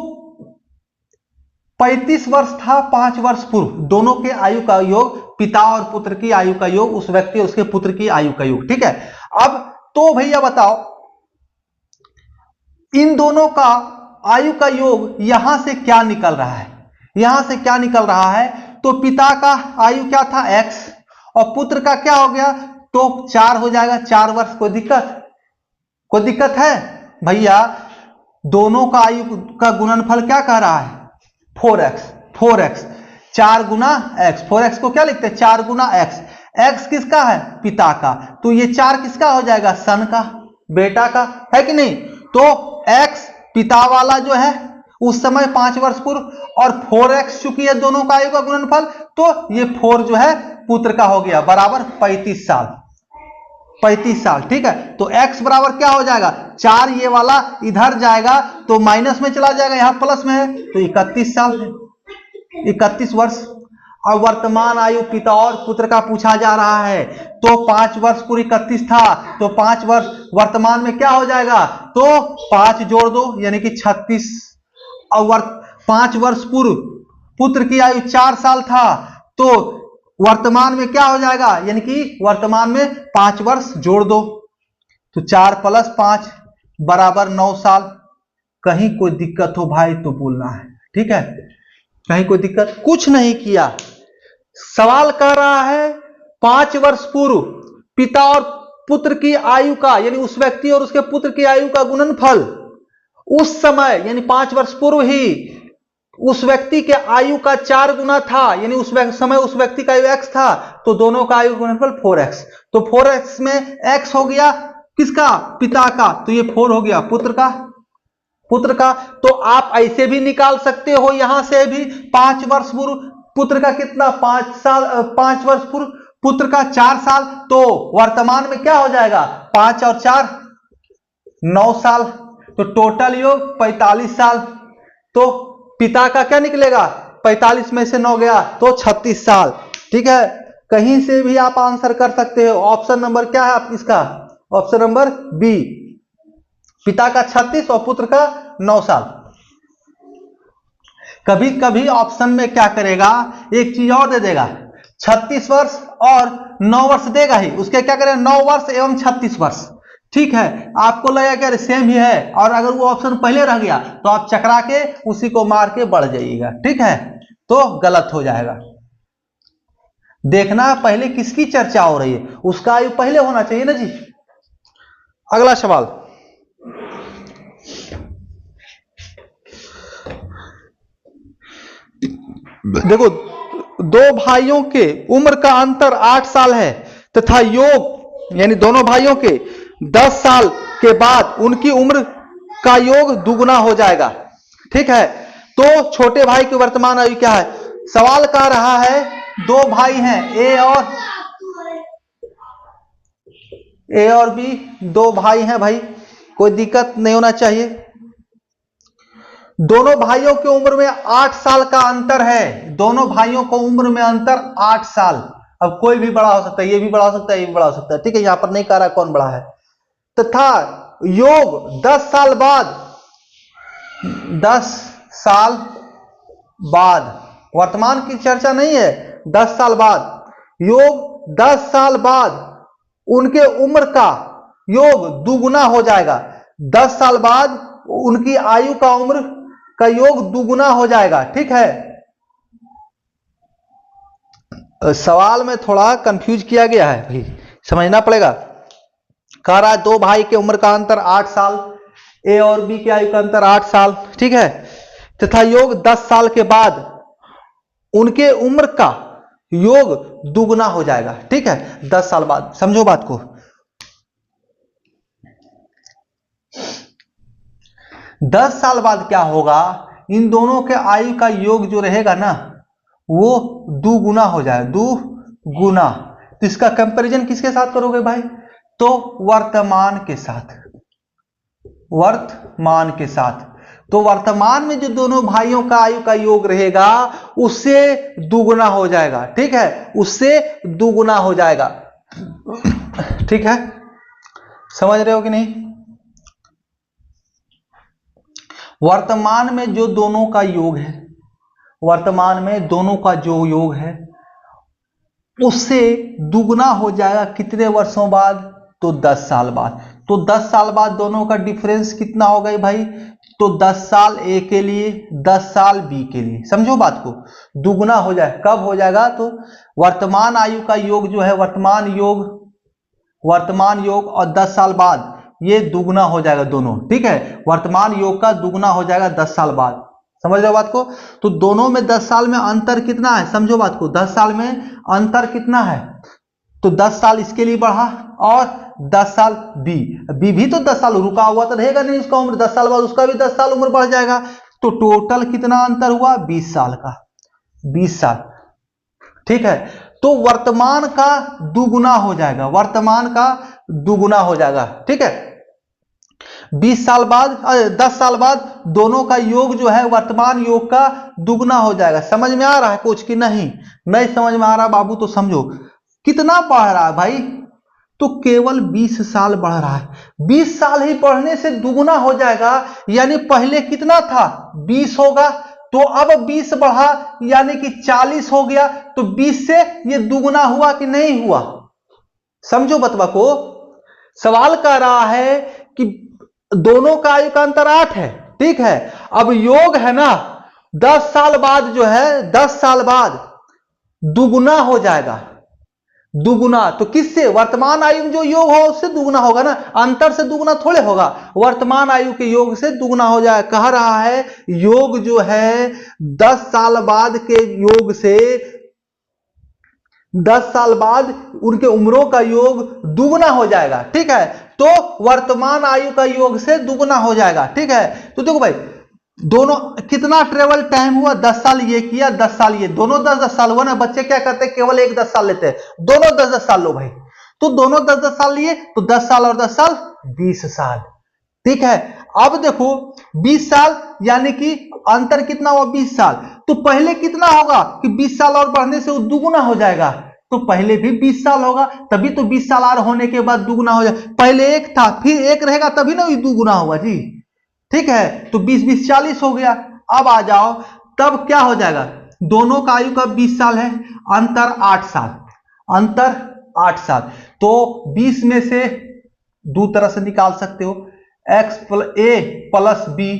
35 वर्ष था 5 वर्ष पूर्व, दोनों के आयु का योग, पिता और पुत्र की आयु का योग, उस व्यक्ति और उसके पुत्र की आयु का योग। ठीक है, अब तो भैया बताओ इन दोनों का आयु का योग यहां से क्या निकल रहा है, यहां से क्या निकल रहा है, तो पिता का आयु क्या था x, और पुत्र का क्या हो गया, तो 4 हो जाएगा, 4 वर्ष। कोई दिक्कत है भैया, दोनों का आयु का गुणनफल क्या कह रहा है, 4x, 4 गुना x, 4x को क्या लिखते हैं, 4 गुना x। x किसका है, पिता का, तो ये 4 किसका हो जाएगा, सन का, बेटा का, है कि नहीं। तो x पिता वाला जो है उस समय 5 वर्ष पूर्व, और 4x चुकी है दोनों का आयु का गुणनफल, तो ये 4 जो है पुत्र का हो गया, बराबर 35 साल, 35 साल। ठीक है, तो x बराबर क्या हो जाएगा, 4 ये वाला इधर जाएगा तो माइनस में चला जाएगा, यहां प्लस में है, तो 31 साल है, 31 वर्ष। और वर्तमान आयु पिता और पुत्र का पूछा जा रहा है, तो 5 वर्ष पूर्व 31 था, तो 5 वर्ष वर्तमान में क्या हो जाएगा, तो 5 जोड़ दो यानी कि 36। और 5 वर्ष पूर्व पुत्र की आयु 4 साल था, तो वर्तमान में क्या हो जाएगा, यानी कि वर्तमान में 5 वर्ष जोड़ दो, तो 4 + 5 बराबर 9 साल। कहीं कोई दिक्कत हो भाई तो बोलना है, ठीक है, कहीं कोई दिक्कत, कुछ नहीं किया। सवाल कर रहा है 5 वर्ष पूर्व पिता और पुत्र की आयु का, यानी उस व्यक्ति और उसके पुत्र की आयु का गुणनफल उस समय, यानी 5 वर्ष पूर्व ही उस व्यक्ति के आयु का 4 गुना था, यानी उस समय उस व्यक्ति का आयु x था, तो दोनों का आयु गुणनफल 4x। तो 4x में x हो गया किसका, पिता का, तो ये 4 हो गया पुत्र का, पुत्र का। तो आप ऐसे भी निकाल सकते हो, यहां से भी 5 वर्ष पूर्व पुत्र का कितना, 5 साल, 5 वर्ष पूर्व पुत्र का 4 साल, तो वर्तमान में क्या हो जाएगा, 5 और 4 9 साल, तो टोटल योग 45 साल। तो पिता का क्या निकलेगा, 45 में से 9 गया तो 36 साल। ठीक है, कहीं से भी आप आंसर कर सकते हो। ऑप्शन नंबर क्या है आप इसका, ऑप्शन नंबर बी, पिता का 36 और पुत्र का 9 साल। कभी कभी ऑप्शन में क्या करेगा, एक चीज और दे देगा, 36 वर्ष और 9 वर्ष देगा ही, उसके क्या करेगा 9 वर्ष एवं 36 वर्ष। ठीक है, आपको लगेगा कि अरे सेम ही है, और अगर वो ऑप्शन पहले रह गया तो आप चकरा के उसी को मार के बढ़ जाइएगा। ठीक है, तो गलत हो जाएगा। देखना पहले किसकी चर्चा हो रही है, उसका आयु पहले होना चाहिए ना जी। अगला सवाल, देखो, 2 भाइयों के उम्र का अंतर 8 साल है तथा योग यानी दोनों भाइयों के 10 साल के बाद उनकी उम्र का योग दुगुना हो जाएगा। ठीक है, तो छोटे भाई की वर्तमान आयु क्या है। सवाल कह रहा है 2 भाई हैं, ए और बी, 2 भाई हैं भाई, कोई दिक्कत नहीं होना चाहिए। दोनों भाइयों की उम्र में 8 साल का अंतर है, दोनों भाइयों को उम्र में अंतर 8 साल। अब कोई भी बड़ा हो सकता है, ये भी बड़ा हो सकता है, ये भी बड़ा हो सकता है। ठीक है, यहां पर नहीं कह रहा कौन बड़ा है। तथा योग 10 साल बाद, 10 साल बाद, वर्तमान की चर्चा नहीं है, 10 साल बाद, योग 10 साल बाद उनके उम्र का योग दुगुना हो जाएगा। 10 साल बाद उनकी आयु का उम्र का योग दुगुना हो जाएगा। ठीक है, सवाल में थोड़ा कंफ्यूज किया गया है भाई, समझना पड़ेगा। कह रहा है 2 भाई के उम्र का अंतर 8 साल, ए और बी के आयु का अंतर 8 साल। ठीक है, तथा योग 10 साल के बाद उनके उम्र का योग दुगुना हो जाएगा। ठीक है, 10 साल बाद, समझो बात को। 10 साल बाद क्या होगा, इन दोनों के आयु का योग जो रहेगा ना वो दुगुना हो जाएगा, दुगुना। तो इसका कंपैरिजन किसके साथ करोगे भाई, तो वर्तमान के साथ, वर्तमान के साथ। तो वर्तमान में जो दोनों भाइयों का आयु का योग रहेगा उससे दुगुना हो जाएगा। ठीक है, उससे दुगुना हो जाएगा। ठीक है, समझ रहे हो कि नहीं। वर्तमान में जो दोनों का योग है, वर्तमान में दोनों का जो योग है उससे दुगुना हो जाएगा कितने वर्षों बाद, तो 10 साल बाद। तो 10 साल बाद दोनों का डिफरेंस कितना हो गई भाई, तो 10 साल ए के लिए, 10 साल बी के लिए। समझो बात को, दुगुना हो जाए, कब हो जाएगा, तो वर्तमान आयु का योग जो है, वर्तमान योग और 10 साल बाद ये दुगुना हो जाएगा दोनों। ठीक है, वर्तमान योग का दुगुना हो जाएगा 10 साल बाद। समझ रहे हो बात को। तो दोनों में 10 साल में अंतर कितना है, समझो बात को, 10 साल में अंतर कितना है, तो 10 साल इसके लिए बढ़ा और 10 साल बी भी तो 10 साल रुका हुआ तो रहेगा नहीं उसका उम्र, 10 साल बाद उसका भी 10 साल उम्र बढ़ जाएगा। तो टोटल कितना अंतर हुआ, 20 साल का, 20 साल। ठीक है, तो वर्तमान का दुगुना हो जाएगा, वर्तमान का दुगुना हो जाएगा। ठीक है, 20 साल बाद, 10 साल बाद दोनों का योग जो है वर्तमान योग का दुगुना हो जाएगा। समझ में आ रहा है कुछ कि नहीं, नहीं समझ में आ रहा बाबू तो समझो कितना बढ़ रहा है भाई, तो केवल 20 साल बढ़ रहा है। 20 साल ही बढ़ने से दुगुना हो जाएगा, यानी पहले कितना था 20 होगा, तो अब 20 बढ़ा यानी कि 40 हो गया, तो 20 से ये दुगुना हुआ कि नहीं हुआ। समझो बतवा को, सवाल कर रहा है कि दोनों का आयु का अंतर 8 है। ठीक है, अब योग है ना 10 साल बाद जो है, 10 साल बाद दुगुना हो जाएगा, दुगुना, तो किससे? वर्तमान आयु में जो योग हो उससे दुगुना होगा ना, अंतर से दुगुना थोड़े होगा, वर्तमान आयु के योग से दुगुना हो जाए। कह रहा है योग जो है 10 साल बाद के योग से, 10 साल बाद उनके उम्रों का योग दुगुना हो जाएगा, ठीक है। तो वर्तमान आयु का योग से दुगुना हो जाएगा, ठीक है। तो देखो भाई दोनों कितना ट्रेवल टाइम हुआ, 10 साल ये किया, 10 साल ये, दोनों 10-10 साल हुआ ना। बच्चे क्या करते हैं, केवल एक 10 साल लेते हैं, दोनों 10-10 साल लो भाई, तो दोनों 10-10 साल लिए, तो 10 साल और 10 साल 20 साल, ठीक है। अब देखो 20 साल यानी कि अंतर कितना हुआ, 20 साल। तो पहले कितना होगा कि 20 साल और बढ़ने से वो दुगुना हो जाएगा, तो पहले भी 20 साल होगा, तभी तो 20 साल और होने के बाद दुगुना हो जाए। पहले एक था फिर एक रहेगा, तभी ना दुगुना होगा जी, ठीक है। तो 20-20 40 हो गया। अब आ जाओ, तब क्या हो जाएगा, दोनों का आयु का 20 साल है, अंतर 8 साल, अंतर 8 साल। तो 20 में से दो तरह से निकाल सकते हो, ए प्लस बी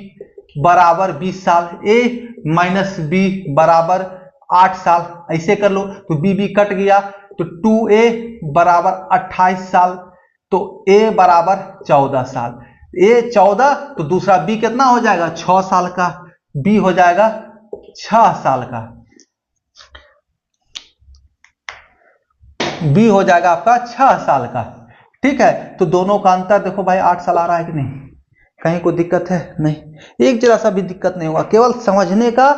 बराबर 20 साल, ए माइनस बी बराबर 8 साल, ऐसे कर लो। तो बी कट गया, तो 2a बराबर 28 साल, तो a बराबर 14 साल, a 14, तो दूसरा b कितना हो जाएगा, 6 साल का, b हो जाएगा 6 साल का, b हो जाएगा आपका 6 साल का, ठीक है। तो दोनों का अंतर देखो भाई 8 साल आ रहा है कि नहीं, कहीं कोई दिक्कत है नहीं, एक जरा सा भी दिक्कत नहीं होगा, केवल समझने का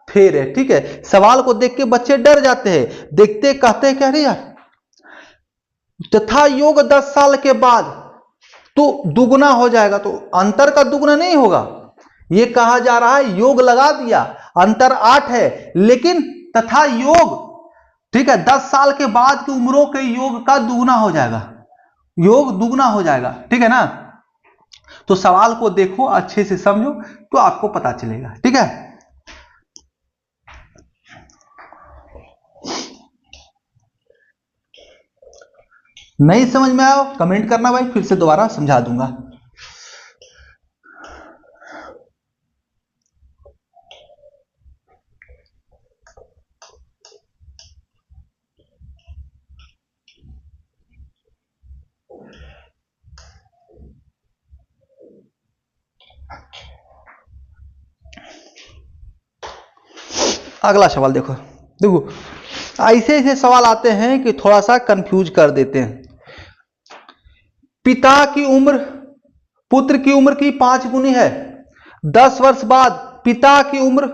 फेर है, ठीक है। सवाल को देख के बच्चे डर जाते हैं, देखते कहते हैं क्या रे यार, तथा योग 10 साल के बाद तो दुगुना हो जाएगा, तो अंतर का दुगुना नहीं होगा, ये कहा जा रहा है योग लगा दिया, अंतर 8 है, लेकिन तथा योग, ठीक है, 10 साल के बाद की उम्रों के योग का दुगुना हो जाएगा, योग दुगुना हो जाएगा, ठीक है ना। तो सवाल को देखो अच्छे से समझो तो आपको पता चलेगा, ठीक है। नहीं समझ में आया कमेंट करना भाई, फिर से दोबारा समझा दूंगा। अगला सवाल देखो, देखो ऐसे ऐसे सवाल आते हैं कि थोड़ा सा कंफ्यूज कर देते हैं। पिता की उम्र पुत्र की उम्र की 5 गुनी है, 10 वर्ष बाद पिता की उम्र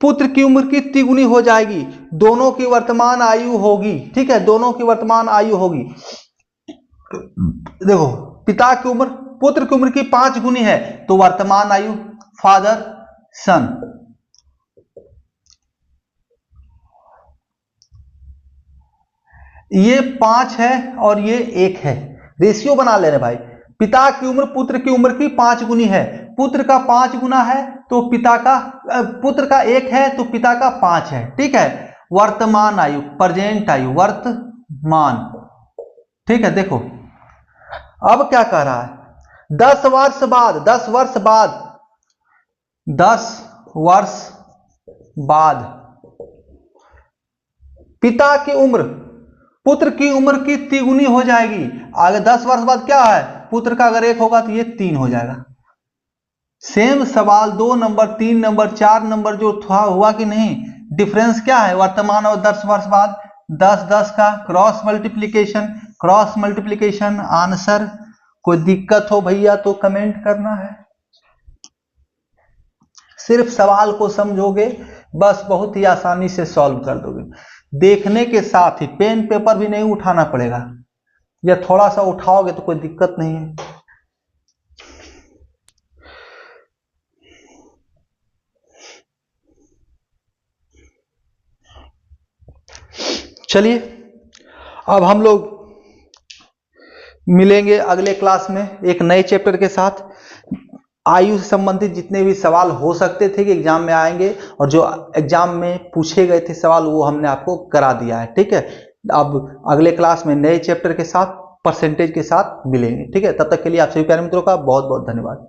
पुत्र की उम्र की तिगुनी हो जाएगी, दोनों की वर्तमान आयु होगी, ठीक है, दोनों की वर्तमान आयु होगी। देखो पिता की उम्र पुत्र की उम्र की 5 गुनी है, तो वर्तमान आयु फादर सन, ये 5 है और ये 1 है, रेशियो बना लेने भाई। पिता की उम्र पुत्र की उम्र की 5 गुनी है, पुत्र का 5 गुना है तो पिता का, पुत्र का 1 है तो पिता का 5 है, ठीक है। वर्तमान आयु प्रेजेंट आयु, वर्तमान, ठीक है। देखो अब क्या कह रहा है, 10 वर्ष बाद, 10 वर्ष बाद, 10 वर्ष बाद पिता की उम्र पुत्र की उम्र की तिगुनी हो जाएगी। आगे 10 वर्ष बाद क्या है, पुत्र का अगर 1 होगा तो ये 3 हो जाएगा। सेम सवाल 2 नंबर 3 नंबर 4 नंबर जो हुआ कि नहीं, डिफरेंस क्या है, वर्तमान और 10 वर्ष बाद, 10-10 का क्रॉस मल्टीप्लीकेशन आंसर। कोई दिक्कत हो भैया तो कमेंट करना है, सिर्फ सवाल को समझोगे बस, बहुत ही आसानी से सॉल्व कर दोगे। देखने के साथ ही पेन पेपर भी नहीं उठाना पड़ेगा, या थोड़ा सा उठाओगे तो कोई दिक्कत नहीं है। चलिए अब हम लोग मिलेंगे अगले क्लास में एक नए चैप्टर के साथ। आयु से संबंधित जितने भी सवाल हो सकते थे कि एग्जाम में आएंगे, और जो एग्जाम में पूछे गए थे सवाल वो हमने आपको करा दिया है, ठीक है। अब अगले क्लास में नए चैप्टर के साथ परसेंटेज के साथ मिलेंगे, ठीक है। तब तक के लिए आप सभी प्यारे मित्रों का बहुत बहुत धन्यवाद।